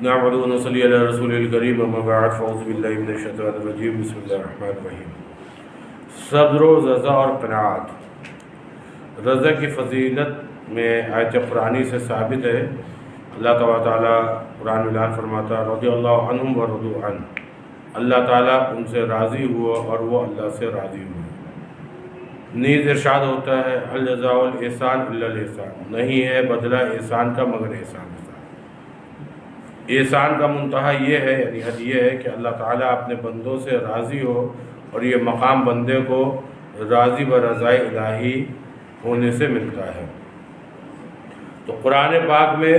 نحمدہ و نصلی علی رسول الکریم اما بعد فاعوذ باللہ من الشیطان الرجیم بسم اللہ الرحمن الرحیم۔ صبر و رضا اور قناعت۔ رضا کی فضیلت میں آیت قرآنی سے ثابت ہے۔ اللہ تعالیٰ قرآن میں اعلان فرماتا ہے رضی اللہ عنہم و رضوا عنہ، اللہ تعالیٰ ان سے راضی ہوا اور وہ اللہ سے راضی ہوئے۔ نیز ارشاد ہوتا ہے الجزاء الاحسان الا الاحسان، نہیں ہے بدلہ احسان کا مگر احسان۔ احسان کا منتہا یہ ہے، یعنی حد یہ ہے کہ اللہ تعالیٰ اپنے بندوں سے راضی ہو، اور یہ مقام بندے کو راضی و رضائے الہی ہونے سے ملتا ہے۔ تو قرآن پاک میں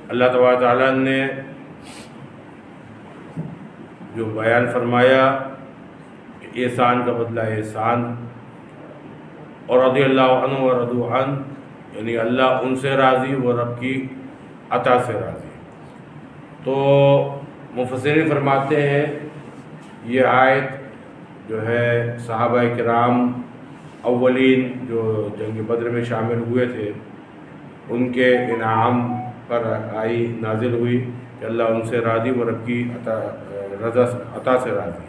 اللہ تعالیٰ نے جو بیان فرمایا کہ احسان کا بدلہ احسان، اور رضی اللہ عنہ و رضوا عنہ، یعنی اللہ ان سے راضی، وہ رب کی عطا سے راضی۔ تو مفسرین فرماتے ہیں یہ آیت جو ہے صحابہ کرام اولین جو جنگ بدر میں شامل ہوئے تھے ان کے انعام پر آئی، نازل ہوئی کہ اللہ ان سے راضی، وہ رب کی عطا سے راضی۔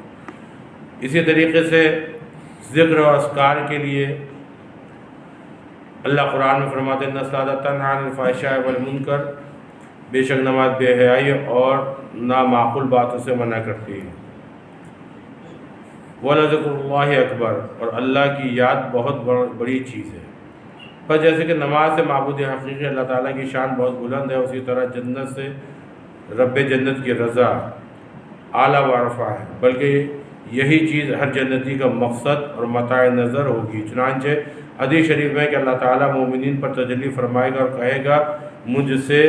اسی طریقے سے ذکر اور اذکار کے لیے اللہ قرآن میں فرماتے ہیں ان الصلاۃ تنہی عن الفحشاء والمنکر، بے شک نماز بے حیائی اور نامعقول باتوں سے منع کرتی ہے۔ وَلَذِكْرُ اللَّهِ اکبر، اور اللہ کی یاد بہت بڑی چیز ہے۔ پر جیسے کہ نماز سے معبود حقیقی اللہ تعالیٰ کی شان بہت بلند ہے، اسی طرح جنت سے رب جنت کی رضا اعلیٰ و ارفع ہے، بلکہ یہی چیز ہر جنتی کا مقصد اور متاع نظر ہوگی۔ چنانچہ حدیث شریف میں کہ اللہ تعالیٰ مومنین پر تجلی فرمائے گا اور کہے گا مجھ سے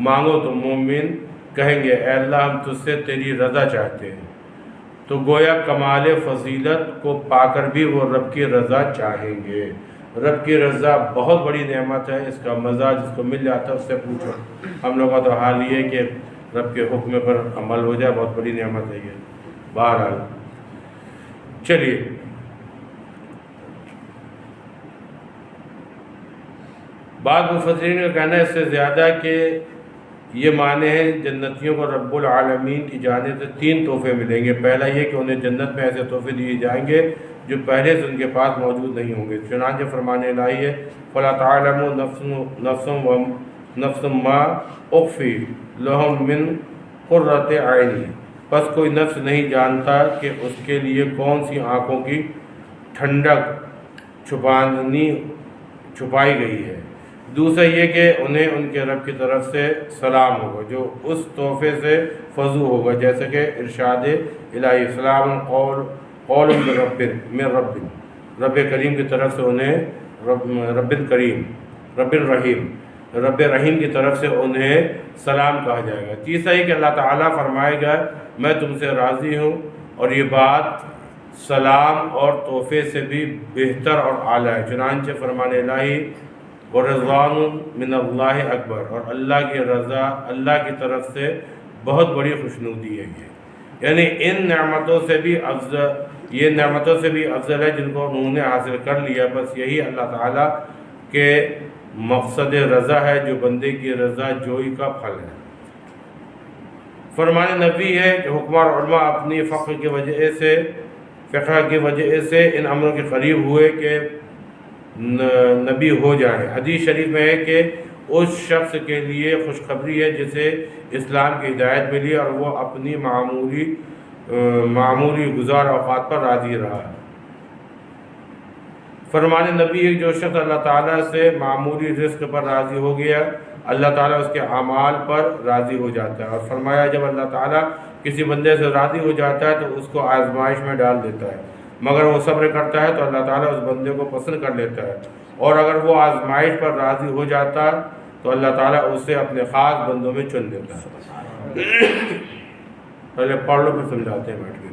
مانگو، تو مومن کہیں گے اے اللہ ہم تجھ سے تیری رضا چاہتے ہیں۔ تو گویا کمال فضیلت کو پا کر بھی وہ رب کی رضا چاہیں گے۔ رب کی رضا بہت بڑی نعمت ہے، اس کا مزہ جس کو مل جاتا ہے اس سے پوچھو۔ ہم لوگوں کا تو حال یہ ہے کہ رب کے حکم پر عمل ہو جائے، بہت بڑی نعمت ہے یہ۔ بہرحال چلیے، بعض مفسرین کا کہنا ہے اس سے زیادہ کہ یہ معنی ہے جنتیوں کو رب العالمین کی جانب سے 3 تحفے ملیں گے۔ پہلا یہ کہ انہیں جنت میں ایسے تحفے دیے جائیں گے جو پہلے سے ان کے پاس موجود نہیں ہوں گے۔ چنانچہ فرمان الہی ہے فَلَا تَعْلَمُ نَفْسٌ مَا أُخْفِي لَهُم مِّن قُرَّةِ أَعْيُنٍ، بس کوئی نفس نہیں جانتا کہ اس کے لیے کون سی آنکھوں کی ٹھنڈک چھپائی گئی ہے۔ دوسرا یہ کہ انہیں ان کے رب کی طرف سے سلام ہوگا جو اس تحفے سے فضو ہوگا، جیسے کہ ارشاد الہی سلام قول من رب کریم کی طرف سے انہیں رب رحیم کی طرف سے انہیں سلام کہا جائے گا۔ تیسرا یہ کہ اللہ تعالیٰ فرمائے گا میں تم سے راضی ہوں، اور یہ بات سلام اور تحفے سے بھی بہتر اور اعلیٰ ہے۔ چنانچہ فرمان الہی وَرِضْوَانٌ مِّنَ اللَّهِ اکبر، اور اللہ کی رضا اللہ کی طرف سے بہت بڑی خوشنودی ہے یہ، یعنی ان نعمتوں سے بھی افضل ہے جن کو انہوں نے حاصل کر لیا۔ بس یہی اللہ تعالیٰ کے مقصد رضا ہے جو بندے کی رضا جوئی کا پھل ہے۔ فرمان نبی ہے کہ حکماں اور علماء اپنی فقہ کی وجہ سے ان امروں کے قریب ہوئے کہ نبی ہو جائیں۔ حدیث شریف میں ہے کہ اس شخص کے لیے خوشخبری ہے جسے اسلام کی ہدایت ملی اور وہ اپنی معمولی گزار اوقات پر راضی رہا۔ فرمان نبی ہے جو شخص اللہ تعالیٰ سے معمولی رزق پر راضی ہو گیا، اللہ تعالیٰ اس کے اعمال پر راضی ہو جاتا ہے۔ اور فرمایا جب اللہ تعالیٰ کسی بندے سے راضی ہو جاتا ہے تو اس کو آزمائش میں ڈال دیتا ہے، مگر وہ صبر کرتا ہے تو اللہ تعالیٰ اس بندے کو پسند کر لیتا ہے، اور اگر وہ آزمائش پر راضی ہو جاتا ہے تو اللہ تعالیٰ اسے اپنے خاص بندوں میں چن لیتا ہے۔ پہلے پڑھ لو پھر سمجھاتے ہیں بیٹھ کے۔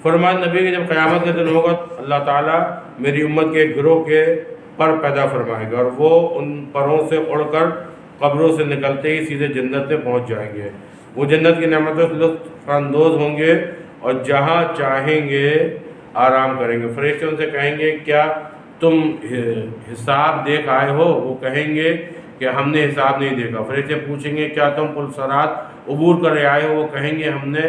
فرمان نبی کہ جب قیامت کے دن ہوگا اللہ تعالیٰ میری امت کے گروہ کے پر پیدا فرمائے گا، اور وہ ان پروں سے اڑ کر قبروں سے نکلتے ہی سیدھے جنت میں پہنچ جائیں گے۔ وہ جنت کی نعمتوں سے لطف اندوز ہوں گے اور جہاں چاہیں گے آرام کریں گے۔ فرشتے ان سے کہیں گے کیا تم حساب دیکھ آئے ہو؟ وہ کہیں گے کہ ہم نے حساب نہیں دیکھا۔ فرشتے پوچھیں گے کیا تم پل صراط عبور کر آئے ہو؟ وہ کہیں گے ہم نے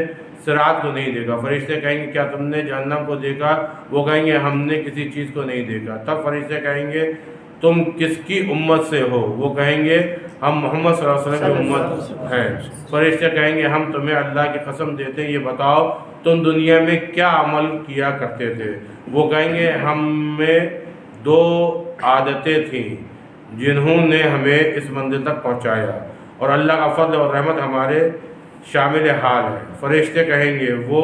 صراط کو نہیں دیکھا۔ فرشتے کہیں گے کیا تم نے جہنم کو دیکھا؟ وہ کہیں گے ہم نے کسی چیز کو نہیں دیکھا۔ تب فرشتے کہیں گے تم کس کی امت سے ہو؟ وہ کہیں گے ہم محمد صلی اللہ علیہ وسلم کی امت ہیں۔ فرشتے کہیں گے ہم تمہیں اللہ کی قسم دیتے ہیں، یہ بتاؤ تم دنیا میں کیا عمل کیا کرتے تھے؟ وہ کہیں گے ہمیں 2 عادتیں تھیں جنہوں نے ہمیں اس منزل تک پہنچایا، اور اللہ کا فضل اور رحمت ہمارے شامل حال ہے۔ فرشتے کہیں گے وہ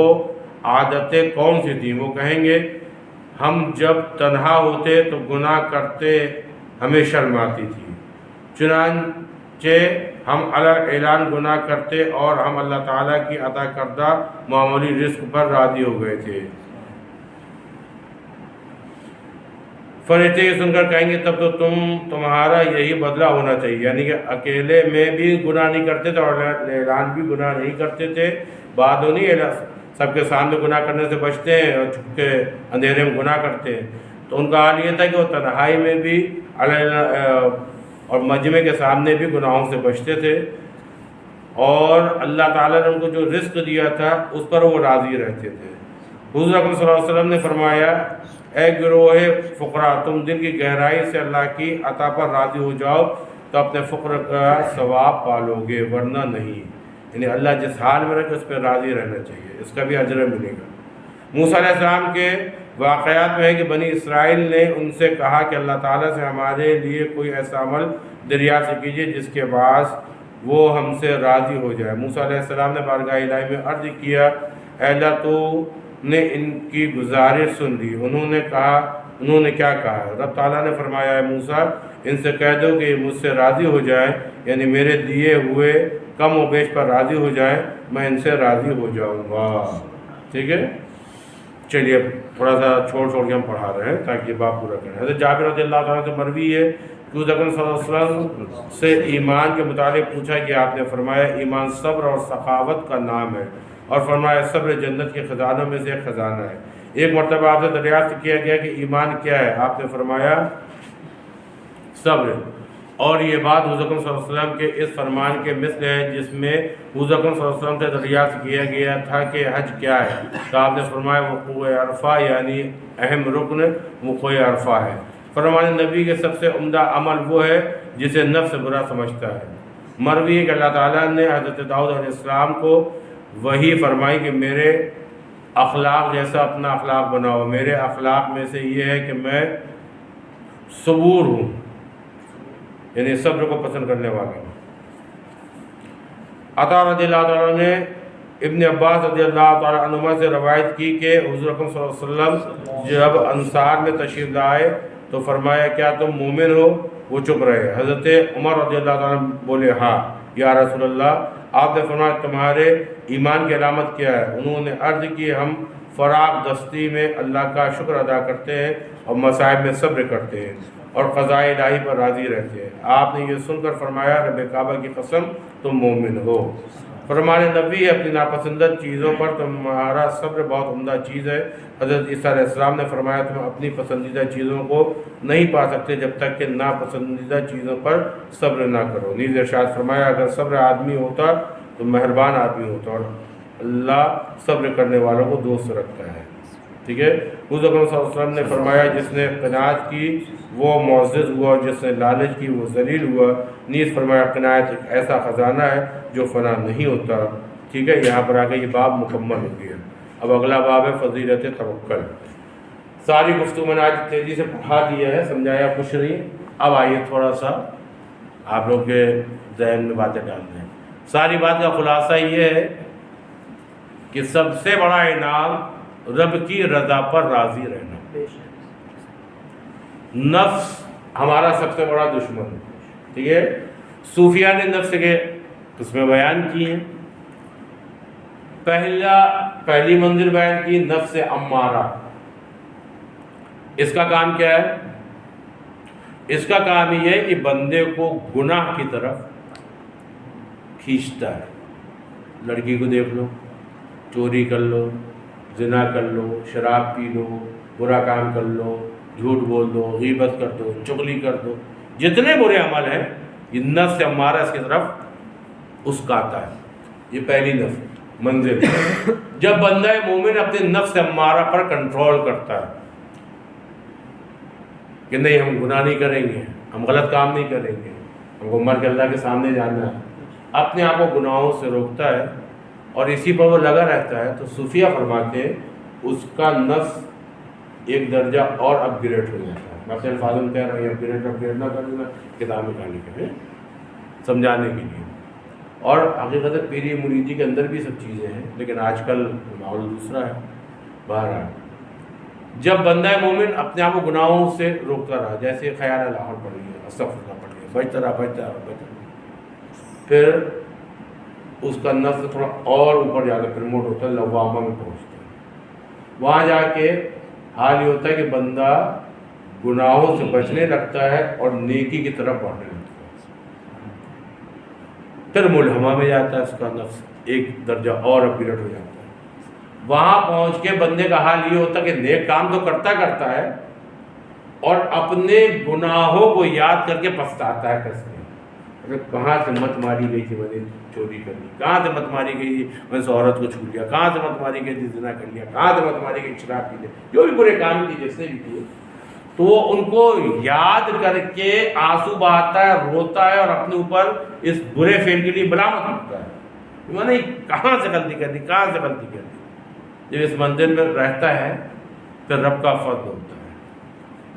عادتیں کون سی تھیں؟ وہ کہیں گے ہم جب تنہا ہوتے تو گناہ کرتے ہمیں شرم آتی تھی، چنانچہ ہم اعلان گناہ کرتے اور ہم اللہ تعالیٰ کی عطا کردہ معمولی رزق پر راضی ہو گئے تھے۔ فرشتے یہ سن کر کہیں گے تب تو تمہارا یہی بدلہ ہونا چاہیے، یعنی کہ اکیلے میں بھی گناہ نہیں کرتے تھے اور اعلان بھی گناہ نہیں کرتے تھے، بعد نہیں سب کے سامنے گناہ کرنے سے بچتے ہیں اور چھپ کے اندھیرے میں گناہ کرتے ہیں۔ تو ان کا حال یہ تھا کہ وہ تنہائی میں بھی اور مجمع کے سامنے بھی گناہوں سے بچتے تھے، اور اللہ تعالیٰ نے ان کو جو رزق دیا تھا اس پر وہ راضی رہتے تھے۔ حضور اکرم صلی اللہ علیہ وسلم نے فرمایا اے گروہ فقراء، تم دل کی گہرائی سے اللہ کی عطا پر راضی ہو جاؤ تو اپنے فقر کا ثواب پالو گے، ورنہ نہیں۔ یعنی اللہ جس حال میں رکھے اس پہ راضی رہنا چاہیے، اس کا بھی اجر ملے گا۔ موسیٰ علیہ السلام کے واقعات میں ہے کہ بنی اسرائیل نے ان سے کہا کہ اللہ تعالیٰ سے ہمارے لیے کوئی ایسا عمل دریافت کیجیے جس کے باعث وہ ہم سے راضی ہو جائے۔ موسیٰ علیہ السلام نے بارگاہ الہی میں عرض کیا اے اللہ تو نے ان کی گزارش سن لی۔ انہوں نے کیا کہا؟ رب تعالیٰ نے فرمایا اے موسیٰ ان سے کہہ دو کہ یہ مجھ سے راضی ہو جائیں، یعنی میرے دیے ہوئے کم و بیش پر راضی ہو جائیں، میں ان سے راضی ہو جاؤں گا۔ ٹھیک ہے، چلیے تھوڑا سا چھوڑ کے ہم پڑھا رہے ہیں تاکہ یہ بات پورا کریں۔ حضرت جابر رضی اللہ تعالیٰ سے مروی ہے کہ حضور اکرم صلی اللہ علیہ وسلم سے ایمان کے متعلق پوچھا کہ آپ نے فرمایا ایمان صبر اور سخاوت کا نام ہے، اور فرمایا صبر جنت کے خزانوں میں سے ایک خزانہ ہے۔ ایک مرتبہ آپ سے دریافت کیا گیا کہ ایمان کیا ہے؟ آپ نے فرمایا صبر، اور یہ بات حضور اکرم صلی اللہ علیہ وسلم کے اس فرمان کے مثل ہے جس میں حضور اکرم صلی اللہ علیہ وسلم سے دریافت کیا گیا تھا کہ حج کیا ہے؟ تو آپ نے فرمایا وقوع عرفہ، یعنی اہم رکن وقوع عرفہ ہے۔ فرمان نبی کے سب سے عمدہ عمل وہ ہے جسے نفس برا سمجھتا ہے۔ مروی ہے کہ اللہ تعالیٰ نے حضرت داؤد علیہ السلام کو وہی فرمائی کہ میرے اخلاق جیسا اپنا اخلاق بناؤ۔ میرے اخلاق میں سے یہ ہے کہ میں صبور ہوں، یعنی صبر کو پسند کرنے والا ہوں۔ عطا رضی اللہ تعالیٰ نے ابن عباس رضی اللہ تعالیٰ عنہما سے روایت کی کہ حضور اکرم صلی اللہ علیہ وسلم جب انصار میں تشریف لائے تو فرمایا کیا تم مومن ہو؟ وہ چپ رہے۔ حضرت عمر رضی اللہ تعالیٰ بولے ہاں یا رسول اللہ۔ آپ نے فرمایا تمہارے ایمان کی علامت کیا ہے؟ انہوں نے عرض کی ہم فراغ دستی میں اللہ کا شکر ادا کرتے ہیں اور مصائب میں صبر کرتے ہیں اور قضاء الہی پر راضی رہتے ہیں۔ آپ نے یہ سن کر فرمایا رب کعبہ کی قسم تم مومن ہو۔ فرمان نبی اپنی ناپسندہ چیزوں پر تمہارا صبر بہت عمدہ چیز ہے۔ حضرت عیسیٰ علیہ السلام نے فرمایا تم اپنی پسندیدہ چیزوں کو نہیں پا سکتے جب تک کہ ناپسندیدہ چیزوں پر صبر نہ کرو۔ نیز ارشاد فرمایا اگر صبر آدمی ہوتا تو مہربان آدمی ہوتا، اور اللہ صبر کرنے والوں کو دوست رکھتا ہے۔ ٹھیک ہے، حضور اکرم صلی اللہ علیہ وسلم نے فرمایا جس نے قناعت کی وہ معزز ہوا اور جس نے لالچ کی وہ ذلیل ہوا۔ نیز فرمایا قناعت ایک ایسا خزانہ ہے جو فنا نہیں ہوتا۔ ٹھیک ہے، یہاں پر آ کے یہ باب مکمل ہو گیا۔ اب اگلا باب ہے فضیلت توکل۔ ساری گفتگو میں نے آج تیزی سے پڑھا دیا ہے، سمجھایا کچھ نہیں۔ اب آئیے تھوڑا سا آپ لوگ کے ذہن میں باتیں ڈالتے ہیں۔ ساری بات کا خلاصہ یہ ہے کہ سب سے بڑا انعام رب کی رضا پر راضی رہنا۔ نفس ہمارا سب سے بڑا دشمن ہے۔ ٹھیک ہے، صوفیہ نے نفس کے قسمیں بیان کی ہیں۔ پہلی منزل بیان کی نفس امارہ۔ اس کا کام کیا ہے؟ اس کا کام یہ ہے کہ بندے کو گناہ کی طرف کھینچتا ہے۔ لڑکی کو دیکھ لو، چوری کر لو، زنا کر لو، شراب پی لو، برا کام کر لو، جھوٹ بول دو، غیبت کر دو، چغلی کر دو، جتنے برے عمل ہیں یہ نفس امارہ اس کی طرف اسکاتا ہے. یہ پہلی نفس منزل. جب بندہ مومن اپنے نفس امارہ پر کنٹرول کرتا ہے کہ نہیں ہم گناہ نہیں کریں گے، ہم غلط کام نہیں کریں گے، ہم کو مر کے اللہ کے سامنے جانا ہے، اپنے آپ کو گناہوں سے روکتا ہے اور اسی پر وہ لگا رہتا ہے، تو صوفیہ فرماتے ہیں اس کا نفس ایک درجہ اور اپ گریڈ ہو جاتا ہے. میں اپنے الفاظ میں کہہ رہا ہوں، اپ گریڈ نہ کروں گا کتاب نکالنے کے لیے سمجھانے کے لیے. اور حقیقت پیری مریدی کے اندر بھی سب چیزیں ہیں، لیکن آج کل ماحول دوسرا ہے. بہرحال جب بندہ مومن اپنے آپ کو گناہوں سے روکتا رہا، جیسے خیال لاہور پڑھ لیا، استغفر اللہ پڑھ لیا، بچتا رہا، پھر اس کا نفس تھوڑا اور اوپر جا کے پروموٹ ہوتا ہے، لوامہ میں پہنچتا ہے. وہاں جا کے حال یہ ہوتا ہے کہ بندہ گناہوں سے بچنے لگتا ہے اور نیکی کی طرف بڑھنے لگتا ہے. پھر ملہمہ میں جاتا ہے اس کا نفس، ایک درجہ اور اپ گریڈ ہو جاتا ہے. وہاں پہنچ کے بندے کا حال یہ ہوتا ہے کہ نیک کام تو کرتا ہے اور اپنے گناہوں کو یاد کر کے پچھتاتا ہے. کہاں سے مت ماری گئی تھی میں نے چوری کر لی، کہاں سے مت ماری گئی تھی میں نے اس عورت کو چھو لیا، کہاں سے مت ماری گئی تھی زنا کر لیا، کہاں سے مت ماری گئی شراب پی لیا، جو بھی برے کام کیے جس نے بھی کیے. تو وہ ان کو یاد کر کے آنسو بہاتا ہے، روتا ہے اور اپنے اوپر اس برے فعل کے لیے ملامت کرتا ہے. میں نے کہاں سے غلطی کر دی، کہاں سے غلطی کر دی. جب اس منزل میں رہتا ہے پھر رب کا فضل ہوتا ہے،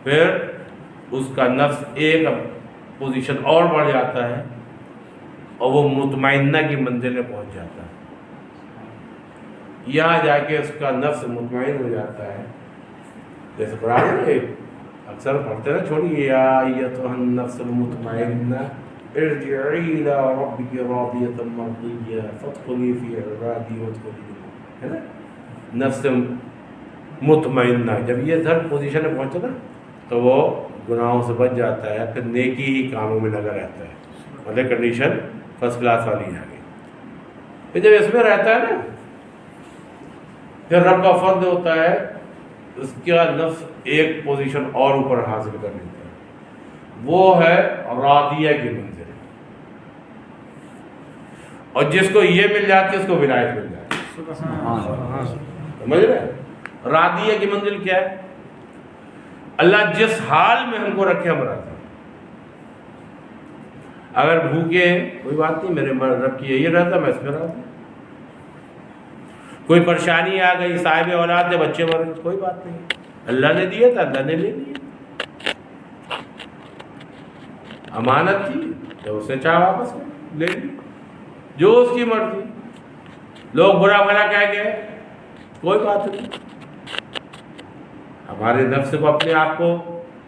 پھر اس کا نفس ایک پوزیشن اور بڑھ جاتا ہے اور وہ مطمئنہ کی منزل میں پہنچ جاتا ہے. یہاں جا کے اس کا نفس مطمئن ہو جاتا ہے. جیسے قرآن میں اکثر پڑھتے نا، چھوڑیے یا ایتھا النفس المطمئنہ ارجعی الی ربک راضیۃ مرضیہ فادخلی فی عبادی وادخلی، ہے نا. نفس مطمئنہ جب یہ ہر پوزیشن میں پہنچے نا تو وہ گناہوں سے بچ جاتا ہے، پھر نیکی ہی کاموں میں لگا رہتا ہے. مطلب کنڈیشن فرسٹ کلاس والی آ گئی. پھر جب اس میں رہتا ہے نا پھر رب کا فضل ہوتا ہے، اس کا نفس ایک پوزیشن اور اوپر حاصل کر لیتا ہے، وہ ہے راضیہ کی منزل. اور جس کو یہ مل جاتی ہے اس کو ولایت مل جاتی ہے. سمجھ رہے ہیں؟ راضیہ کی منزل کیا ہے؟ اللہ جس حال میں ہم کو رکھے ہم راضی. اگر بھوکے کوئی بات نہیں، میرے رب کی یہی رہتا، میں اس میں راضی. کوئی پریشانی آ گئی، صاحب اولاد ہے، بچے مر گئے، کوئی بات نہیں، اللہ نے دیا تھا، اللہ نے لے لیا. امانت تھی جب اس نے چاہ واپس لے لی، جو اس کی مرضی. لوگ برا بھلا کہہ گئے، کوئی بات نہیں. ہمارے نفس کو اپنے آپ کو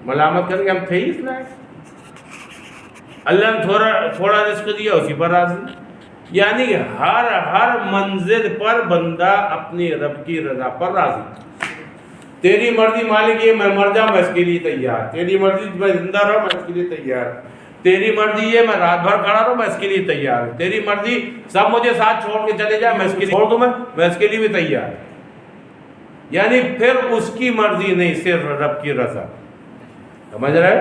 ملامت کریں گے، ہم تھے ہی اس لائق. اللہ نے تھوڑا رزق دیا، اسی پر راضی. یعنی کہ ہر منزل پر بندہ اپنی رب کی رضا پر راضی. تیری مرضی مالک یہ میں مر جاؤں، میں اس کے لیے تیار. تیری مرضی میں زندہ رہوں، میں اس کے لیے تیار. تیری مرضی یہ میں رات بھر کھڑا رہوں، میں اس کے لیے تیار ہوں. تیری مرضی سب مجھے ساتھ چھوڑ کے چلے جائے، میں اس کے لیے چھوڑ دوں، میں اس کے لیے بھی تیار. یعنی پھر اس کی مرضی نہیں، صرف رب کی رضا. سمجھ رہے؟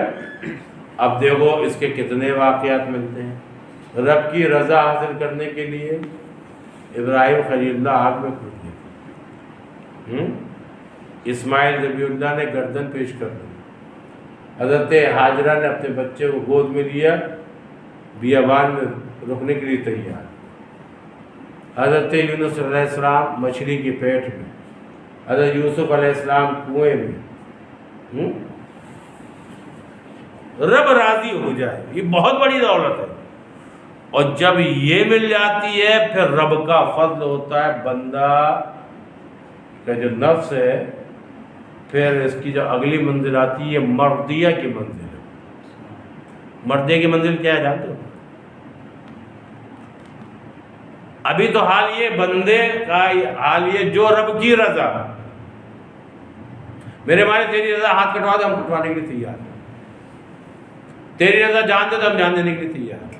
اب دیکھو اس کے کتنے واقعات ملتے ہیں. رب کی رضا حاصل کرنے کے لیے ابراہیم خلیل اللہ آگ میں کود گئے، اسماعیل ذبیح اللہ نے گردن پیش کر دی، حضرت ہاجرہ نے اپنے بچے کو گود میں لیا، بیابان میں رکنے کے لیے تیار. حضرت یونس علیہ السلام مچھلی کے پیٹ میں، حضرت یوسف علیہ السلام کنویں میں. رب راضی ہو جائے، یہ بہت بڑی دولت ہے. اور جب یہ مل جاتی ہے پھر رب کا فضل ہوتا ہے. بندہ کا جو نفس ہے پھر اس کی جو اگلی منزل آتی ہے مرضیہ کی منزل ہے. مرضیہ کی منزل کیا ہے جانتے ہو؟ ابھی تو حال یہ بندے کا حال یہ جو رب کی رضا. میرے مالک تیری رضا ہاتھ کٹوا دے، ہم کٹوانے کے لیے تیار ہیں. تیری رضا جان دے تو ہم جان دینے کے لیے تیار ہیں.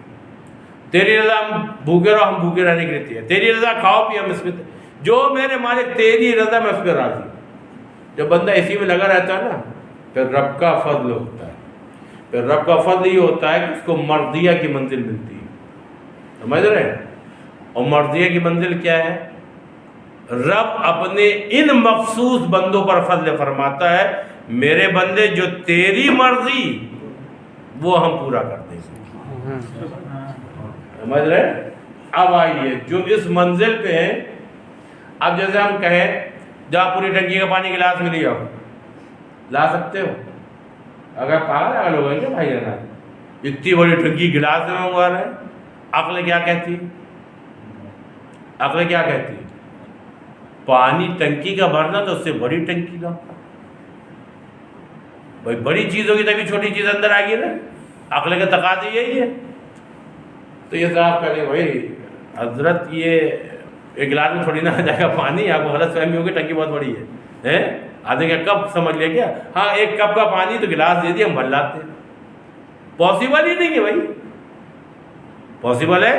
تیری رضا ہم بھوکے رہو، ہم بھوکے رہنے کے لیے تیار. تیری رضا کھاؤ پی، ہم اس میں جو میرے مالک تیری رضا میں اس پہ راضی. جب بندہ اسی میں لگا رہتا ہے نا پھر رب کا فضل ہوتا ہے. پھر رب کا فضل یہ ہوتا ہے کہ اس کو مرضیہ کی منزل ملتی ہے. سمجھ رہے ہیں؟ اور مرضیہ کی منزل کیا ہے؟ رب اپنے ان مخصوص بندوں پر فضل فرماتا ہے میرے بندے جو تیری مرضی وہ ہم پورا کر دیں گے. سمجھ رہے ہیں؟ اب آئیے جو اس منزل پہ ہیں. اب جیسے ہم کہیں جا پوری ٹنکی کا پانی گلاس میں لے آؤ، لا سکتے ہو؟ اگر پاگل ہو گئے کیا بھائی جانا، اتنی بڑی ٹنکی گلاس میں منگوا رہے ہیں. عقل کیا کہتی؟ عقل کیا کہتی؟ پانی ٹنکی کا بھرنا تو اس سے بڑی ٹنکی کا. بھائی بڑی چیز ہوگی تبھی چھوٹی چیز اندر آئے گی نا. عقل کا تقاضا یہی ہے. تو یہ صاحب کہتے بھائی حضرت یہ ایک گلاس میں تھوڑی نہ آ جائے گا پانی، آپ کو غلط فہمی ہوگی ٹنکی بہت بڑی ہے. آدھے کا کپ سمجھ لیا کیا؟ ہاں ایک کپ کا پانی تو گلاس دے دیا ہم بھر لاتے ہیں. پاسبل ہی نہیں ہے بھائی. پاسبل ہے؟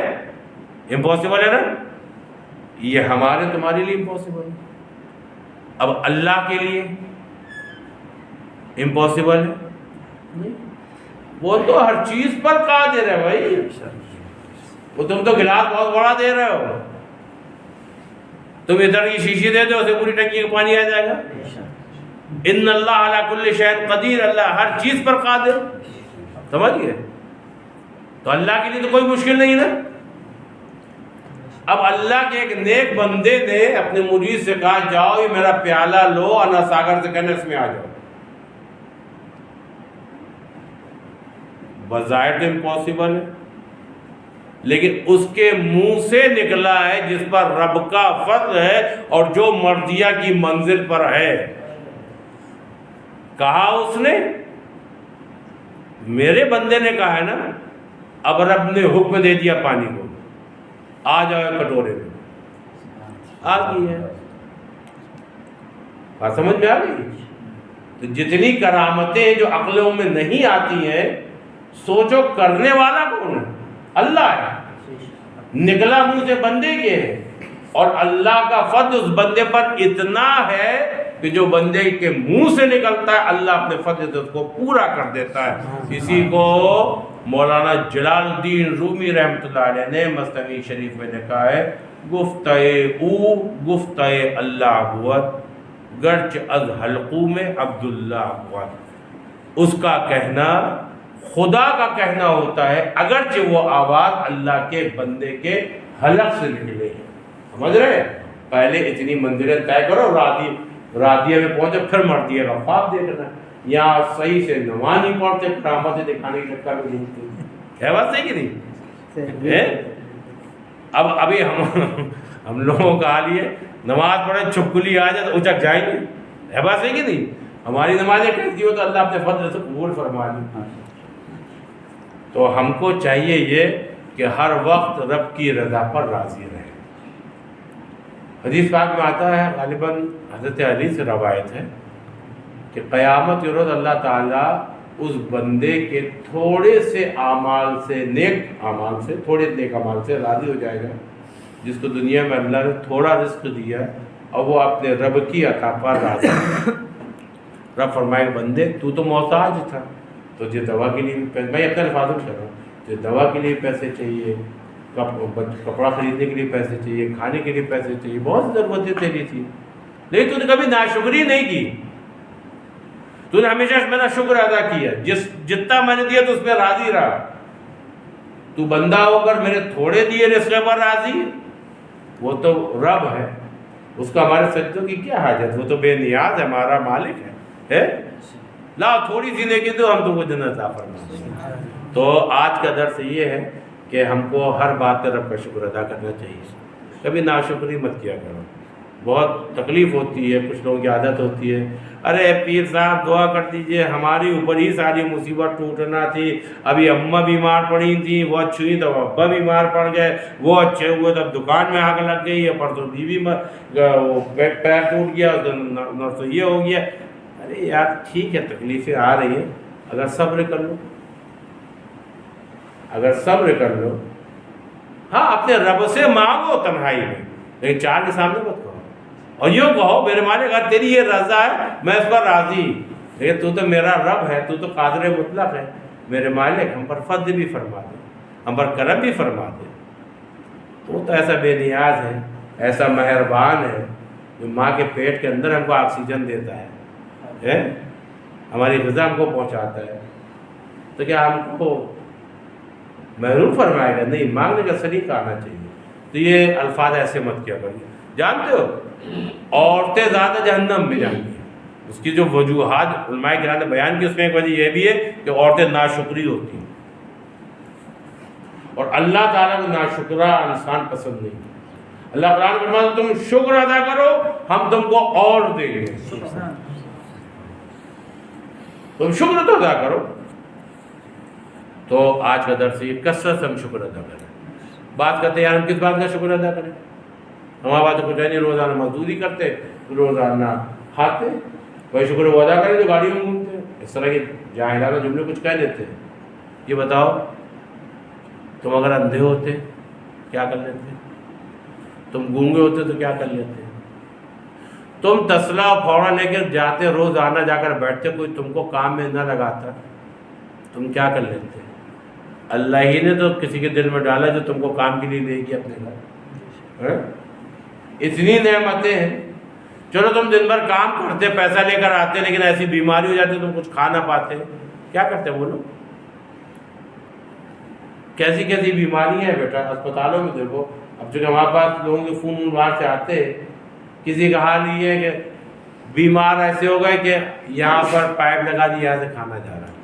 امپاسبل ہے نا. یہ ہمارے تمہارے لیے امپاسبل ہے. اب اللہ کے لیے امپاسبل ہے نہیں. وہ تو ہر چیز پر قادر ہے بھائی. وہ تم تو گلاس بہت بڑا دے رہے ہو، تم ادھر کی شیشی دے دو اسے پوری ٹنکی کا پانی آ جائے گا. ان اللہ علی کل شیء قدیر، اللہ ہر چیز پر قادر. سمجھ گئے؟ تو اللہ کے لیے تو کوئی مشکل نہیں نا. اب اللہ کے ایک نیک بندے نے اپنے مرید سے کہا جاؤ یہ میرا پیالہ لو، انا ساگر سے کہنا اس میں آ جاؤ. بظاہر تو امپاسبل ہے، لیکن اس کے منہ سے نکلا ہے جس پر رب کا فضل ہے اور جو مرضیہ کی منزل پر ہے. کہا اس نے، میرے بندے نے کہا ہے نا. اب رب نے حکم دے دیا پانی کو، آ جاؤ کٹورے میں. آ گئی ہے. بات سمجھ میں آ گئی؟ تو جتنی کرامتیں جو عقلوں میں نہیں آتی ہیں، سوچو کرنے والا کون ہے؟ اللہ ہے. نکلا منہ سے بندے کے ہے، اور اللہ کا فضل اس بندے پر اتنا ہے کہ جو بندے کے منہ سے نکلتا ہے اللہ اپنے فضل سے اس کو پورا کر دیتا ہے. اسی کو مولانا جلال الدین رومی رحمۃ اللہ علیہ نے مثنوی شریف میں لکھا ہے گفتہ اللہ ہوت گرچ از حلقوم عبداللہ ہوت. اس کا کہنا خدا کا کہنا ہوتا ہے اگرچہ وہ آواز اللہ کے بندے کے حلق سے نکلے. سمجھ رہے؟ پہلے اتنی منزلیں طے کرو، رادیہ میں پہنچے پھر مرضیہ کا خواب دیکھنا. یہاں صحیح سے نماز نہیں پڑھتے، کرامتیں دکھانے کی چکر میں گھومتے. ہے بات صحیح کہ نہیں؟ اب ابھی ہم لوگوں کا حال یہ نماز پڑھے چھپکلی آ جائے تو اچک جائیں گے. ہے بات صحیح کہ نہیں؟ ہماری نمازیں کیسی ہو تو اللہ اپنے فضل سے قبول فرما لی. تو ہم کو چاہیے یہ کہ ہر وقت رب کی رضا پر راضی رہے. حدیث پاک میں آتا ہے، غالباً حضرت علی سے روایت ہے کہ قیامت کے روز اللہ تعالیٰ اس بندے کے تھوڑے سے اعمال سے، نیک اعمال سے، تھوڑے نیک اعمال سے راضی ہو جائے گا، جس کو دنیا میں اللہ نے تھوڑا رزق دیا اور وہ اپنے رب کی عطا پر راضی ہے. رب فرمائے بندے تو محتاج تھا، تجھے دوا کے لیے بھی پیسے، میں اپنے الفاظوں میں کہہ رہا ہوں، تجھے دوا کے لیے پیسے چاہیے، کپڑا خریدنے کے لیے پیسے چاہیے، کھانے کے لیے پیسے چاہیے، بہت ضرورتیں تیری تھی، لیکن تو نے کبھی ناشکری نہیں کی. تو نے ہمیشہ میرا شکر ادا کیا، جتنا میں نے دیا تو اس میں راضی رہا. تو بندہ ہو کر میرے تھوڑے دیے رزق پر راضی، وہ تو رب ہے، اس کا ہمارے سجدوں کی کیا حاجت؟ وہ تو بے نیاز ہے، ہمارا مالک ہے. لا تھوڑی سی نیکی تو ہم تو وہ جنت عطا فرما. تو آج کا درس یہ ہے کہ ہم کو ہر بات پر رب کا شکر ادا کرنا چاہیے. کبھی ناشکری مت کیا کرو. بہت تکلیف ہوتی ہے، کچھ لوگوں کی عادت ہوتی ہے، ارے پیر صاحب دعا کر دیجئے، ہماری اوپر ہی ساری مصیبت ٹوٹنا تھی، ابھی اماں بیمار پڑی تھیں، وہ اچھی ہوئی تو ابا بیمار پڑ گئے، وہ اچھے ہوئے تو دکان میں آگ لگ گئی ہے، پرسوں بیوی پیر ٹوٹ گیا تو یہ ہو گیا. ارے یار ٹھیک ہے، تکلیفیں آ رہی ہیں، اگر صبر کر لو، اگر صبر کر لو، ہاں اپنے رب سے مانگو تنہائی میں، لیکن چار کے سامنے مت کرو. اور یوں کہو میرے مالک اگر تیری یہ رضا ہے میں اس پر راضی، لیکن تو تو میرا رب ہے، تو تو قادر مطلق ہے، میرے مالک ہم پر فضل بھی فرما دے، ہم پر کرم بھی فرما دے۔ تو ایسا بے نیاز ہے، ایسا مہربان ہے، جو ماں کے پیٹ کے اندر ہم کو آکسیجن دیتا ہے، ہماری غذا ہم کو پہنچاتا ہے، تو کیا ہم کو محروم فرمائے گا؟ نہیں، مانگنے کا سلیقہ آنا چاہیے۔ تو یہ الفاظ ایسے مت کیا کریے۔ جانتے ہو عورتیں زیادہ جہنم میں جائیں گی، اس کی جو وجوہات علماء کرام نے بیان کی، اس میں ایک وجہ یہ بھی ہے کہ عورتیں ناشکری ہوتی ہیں، اور اللہ تعالیٰ کو ناشکرہ انسان پسند نہیں۔ اللہ قرآن میں فرماتا ہے تم شکر ادا کرو ہم تم کو اور دیں گے، تم شکر تو ادا کرو۔ تو آج کا درس یہ کثرت سے ہم شکر ادا کریں۔ بات کرتے ہیں یار ہم کس بات کا شکر ادا کریں؟ ہمارے بات تو کچھ ہے نہیں، روزانہ مزدوری کرتے، روزانہ کھاتے، وہی شکر وہ ادا کریں جو گاڑیوں میں گھومتے ہیں۔ اس طرح کے جاہلانہ جملے کچھ کہہ دیتے ہیں۔ یہ بتاؤ تم اگر اندھے ہوتے کیا کر لیتے؟ تم گونگے ہوتے تو کیا کر لیتے؟ تم تسلا اور پھوڑا لے کر جاتے، روزانہ جا کر بیٹھتے، کوئی تم کو کام میں نہ لگاتا، تم کیا کر لیتے؟ اللہ ہی نے تو کسی کے دل میں ڈالا جو تم کو کام کے لیے لے گیا اپنے گھر۔ اتنی نعمتیں ہیں، چلو تم دن بھر کام کرتے، پیسہ لے کر آتے، لیکن ایسی بیماری ہو جاتی تم کچھ کھا نہ پاتے، کیا کرتے بولو؟ کیسی کیسی بیماری ہیں بیٹا، اسپتالوں میں دیکھو۔ اب چونکہ ہمارے پاس لوگوں کے خون باہر سے آتے، کسی کا حال یہ ہے کہ بیمار ایسے ہو گئے کہ یہاں پر پائپ لگا دی، یہاں سے کھانا جا رہا ہے،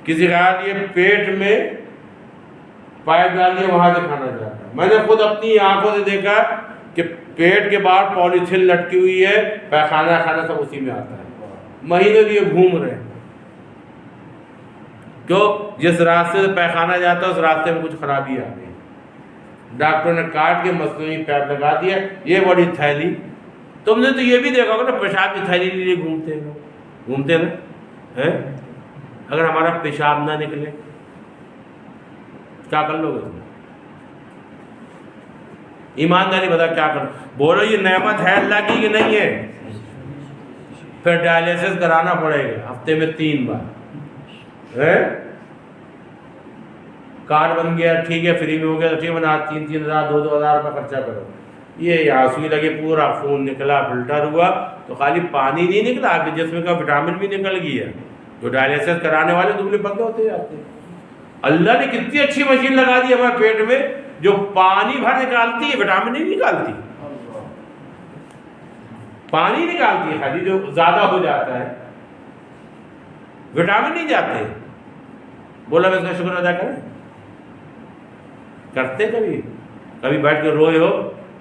کسی کا حال یہ پیٹ میں پائپ ڈال دیے، وہاں سے کھانا جا رہا ہے۔ میں نے خود اپنی آنکھوں سے دیکھا کہ پیٹ کے باہر پولیتھین لٹکی ہوئی ہے، پیخانہ کھانا سب اسی میں آتا ہے، مہینوں لیے گھوم رہے ہیں۔ کیوں؟ جس راستے سے پیخانہ جاتا ہے اس راستے میں کچھ خرابی آ گئی، ڈاکٹر نے کاٹ کے مصنوعی پیپ لگا دیا، یہ بڑی تھیلی۔ تم نے تو یہ بھی دیکھا ہوگا نا، پیشاب کی تھیلی لیے گھومتے نا، اگر ہمارا پیشاب نہ نکلے کیا کر لو گے تم؟ ایمانداری بتا کیا کر؟ بولو یہ نعمت ہے اللہ کی کہ نہیں ہے؟ پھر ڈائلیسس کرانا پڑے گا ہفتے میں 3 بار، کارڈ بن گیا ٹھیک ہے، فری میں ہو گیا تو ٹھیک ہے، 3,000 2,000 روپے خرچہ کرو۔ یہ سوئی لگے، پورا خون نکلا، فلٹر ہوا تو خالی پانی نہیں نکلا، آپ کے جسم کا وٹامن بھی نکل گیا۔ جو ڈائلیسس کرانے والے دبلے پتلے ہوتے جاتے ہیں۔ اللہ نے کتنی اچھی مشین لگا دی ہمارے پیٹ میں جو پانی بھر نکالتی ہے، وٹامن نہیں نکالتی، پانی نکالتی ہے خالی، جو زیادہ ہو جاتا ہے، وٹامن نہیں جاتے۔ بولا میں اس کا شکر ادا کریں؟ کرتے کبھی بیٹھ کے روئے ہو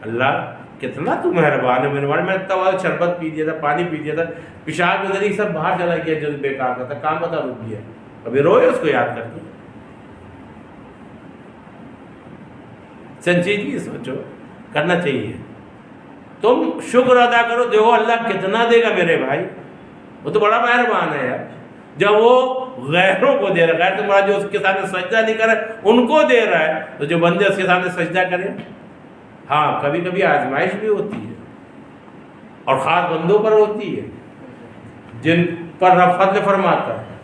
اللہ کتنا تو مہربان ہے، مہربان، میں اتنا شربت پی دیا تھا، پانی پی دیا تھا، پیشاب کے ذریعے سب باہر چلا گیا جو بیکار کا تھا، کام بتا رک گیا، کبھی روئے اس کو یاد کر کے؟ سنجیدگی سوچو، کرنا چاہیے۔ تم شکر ادا کرو، دیکھو اللہ کتنا دے گا میرے بھائی، وہ تو بڑا مہربان ہے یار۔ جب وہ غیروں کو دے رہا ہے، غیر تمہارا جو اس کے سامنے سجدہ نہیں کرے ان کو دے رہا ہے، تو جو بندے اس کے سامنے سجدہ کریں۔ ہاں کبھی کبھی آزمائش بھی ہوتی ہے، اور خاص بندوں پر ہوتی ہے جن پر رب فضل فرماتا ہے،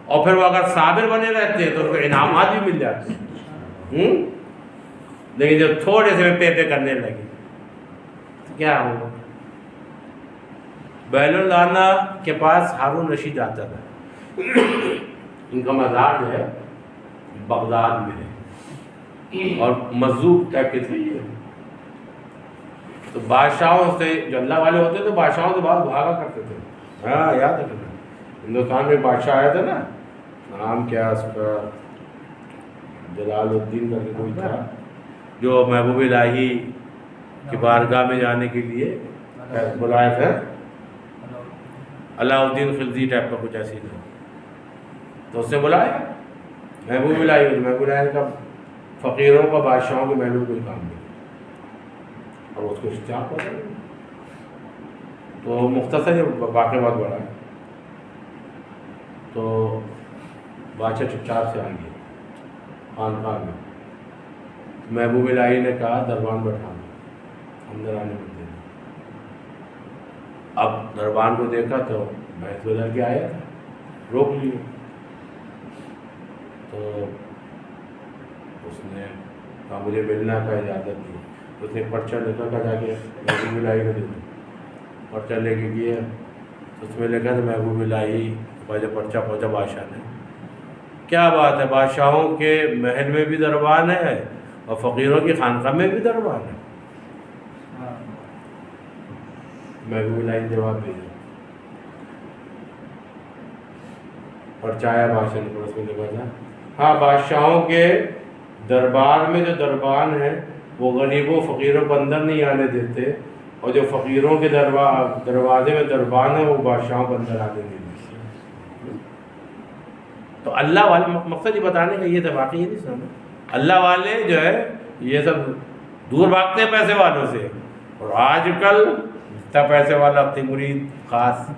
اور پھر وہ اگر صابر بنے رہتے ہیں تو ان کو انعامات بھی مل جاتے ہیں۔ لیکن جب تھوڑے سے میں پے کرنے لگے تو کیا ہوگا؟ بیل اللانا کے پاس ہارون رشید آتا تھا، ان کا مزار جو ہے بغداد میں ہے، اور مزدور ٹائپ کے تھے یہ، تو بادشاہوں سے جو اللہ والے ہوتے تو بادشاہوں سے بہت بھاگا کرتے تھے۔ ہاں یاد ہے ہندوستان میں بادشاہ آیا تھا نا، نام کیا اس کا، جلال الدین کر کے کوئی تھا، جو محبوب الہی کی بارگاہ میں جانے کے لیے بلایا تھا، علاء الدین خلجی ٹائپ کا کچھ ایسی تھا، تو اس نے بلایا محبوب الہی کا، فقیروں کا بادشاہوں کے محبوب کوئی کام نہیں، اور اس کو اشتیاق ہو گیا۔ تو مختصر واقعہ بہت بڑا ہے۔ تو بادشاہ چپ چاپ سے آ گیا خانقاہ میں، محبوب الہی نے کہا دربان بٹھانا، اندر آنے مت دینا۔ اب دربان کو دیکھا تو بحث بدل کے آیا تھا، روک لیے. تو اس نے کہا مجھے ملنا کا اجازت دی. اس نے پرچہ لکھا تھا جا کے محبوب الہی کو دے دوں. پرچہ لے کے گیا، اس میں لکھا تھا محبوب الہی کا جو پرچہ پہنچا بادشاہ نے. کیا بات ہے، بادشاہوں کے محل میں بھی دربان ہے اور فقیروں کی خانقاہ میں بھی دربان ہے. محبوب الہی نے جواب بھیجا، پرچہ آیا بادشاہ نے، اس میں لکھا تھا ہاں بادشاہوں کے دربار میں جو دربان ہے وہ غریبوں فقیروں کو اندر نہیں آنے دیتے، اور جو فقیروں کے دروازے میں دربان ہے وہ بادشاہوں کو اندر آنے نہیں دیتے. تو اللہ والے مقصد یہ بتانے کا یہ تھا، واقعی یہ نہیں سمجھ. اللہ والے جو ہے یہ سب دور بھاگتے ہیں پیسے والوں سے، اور آج کل جتنا پیسے والا اپنی مرید خاص،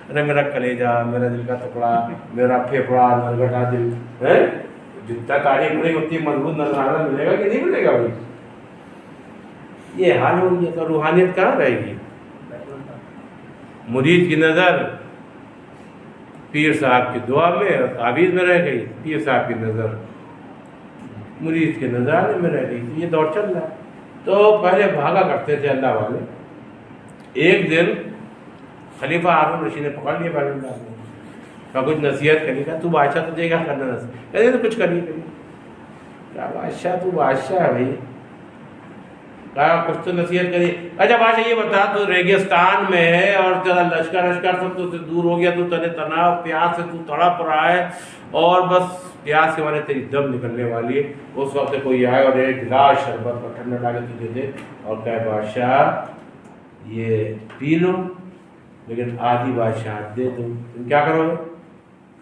ارے میرا کلیجہ، میرا دل کا ٹکڑا، میرا پھیپڑا، نرگٹا دل ہے، جتنا تعریف نہیں اتنی مضبوط نظرانہ ملے گا کہ نہیں ملے گا بھائی. یہ حال ہو گیا تو روحانیت کہاں رہے گی؟ مرید کی نظر پیر صاحب کی دعا میں تعویذ میں رہ گئی، پیر صاحب کی نظر مرید کے نظرانے میں رہ گئی. یہ دور چل رہا ہے. تو پہلے بھاگا کرتے تھے اللہ والے. ایک دن خلیفہ ہارون رشید نے پکڑ لیا بیت اللہ میں، کہا کچھ نصیحت کری. کہا تو بادشاہ تو دے گا کرنا نصیحت، کہتے تو کچھ کری. کہا بادشاہ تو بادشاہ ہے بھائی، کہا کچھ تو نصیحت کری. اچھا بادشاہ یہ بتا تو ریگستان میں ہے اور تیرا لشکر سب تو دور ہو گیا، تو تنے تناؤ پیاس سے تو تڑپ رہا ہے اور بس پیاس کے مارے تیری دم نکلنے والی ہے. اس وقت کوئی آئے اور ایک گلاس شربت کا ٹھنڈا ڈالے تجھے دے اور کہے بادشاہ یہ پی لو لیکن آدھی بادشاہ دے دو، تم کیا کرو گے؟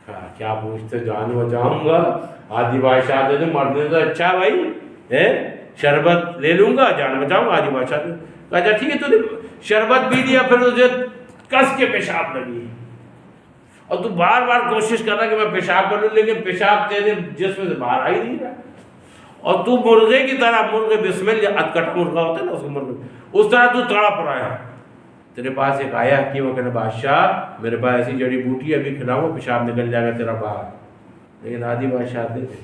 کہا کیا پوچھتے، جان بچاؤں گا، آدھی بادشاہ دے دو، مرنے تو اچھا بھائی، شربت لے لوں گا، جان بچاؤں گا، آدھی بادشاہ دے. کہا اچھا ٹھیک ہے، تو نے شربت پی لیا، پھر تجھے کس کے پیشاب لگی اور تو بار بار کوشش کر رہا کہ میں پیشاب کر لوں، لیکن پیشاب تیرے جسم سے باہر آ ہی نہیں رہا، اور تو مرغے کی طرح، مرغے بسم اللہ ادکٹا مرغا ہوتا ہے نا اس کو مرغے، اس طرح تو تڑپ رہا ہے. تیرے پاس ایک آیا کہ وہ کہنا بادشاہ میرے پاس ایسی جڑی بوٹی ہے، ابھی کھلاؤں پیشاب نکل جائے گا تیرا باہر، لیکن آدھی بادشاہ دے دے.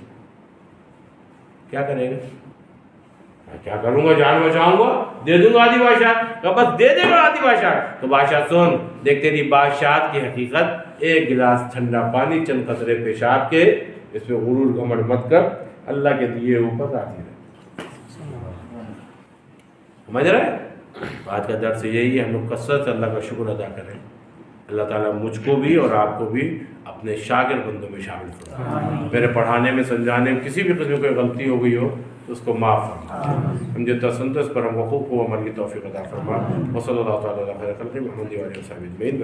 کیا کرے گا؟ کیا کروں گا، جان بچاؤں گا، دے دوں گا آدھی بادشاہ. بس دے دے گا آدھی بادشاہ. تو بادشاہ سن، دیکھ تیری بادشاہت کی حقیقت، ایک گلاس ٹھنڈا پانی، چند قطرے پیشاب کے، اس پہ غرور گھمنڈ مت کر، اللہ کے دیے اوپر راضی رہ. سمجھ رہے؟ آج کا درس یہی ہے، ہم لوگ کثرت سے اللہ کا شکر ادا کریں. اللہ تعالیٰ مجھ کو بھی اور آپ کو بھی اپنے شاگرد بندوں میں شامل فرمائے. میرے پڑھانے میں سمجھانے میں کسی بھی قسم کی غلطی ہو گئی ہو تو اس کو معاف فرما. ہم جو تسنت اس پر ہم وقوف کو عمل کی توفیق عطا فرما. وصلی اللہ تعالیٰ علیہ خیر خلق محمد و آلہ وصحبہ اجمعین.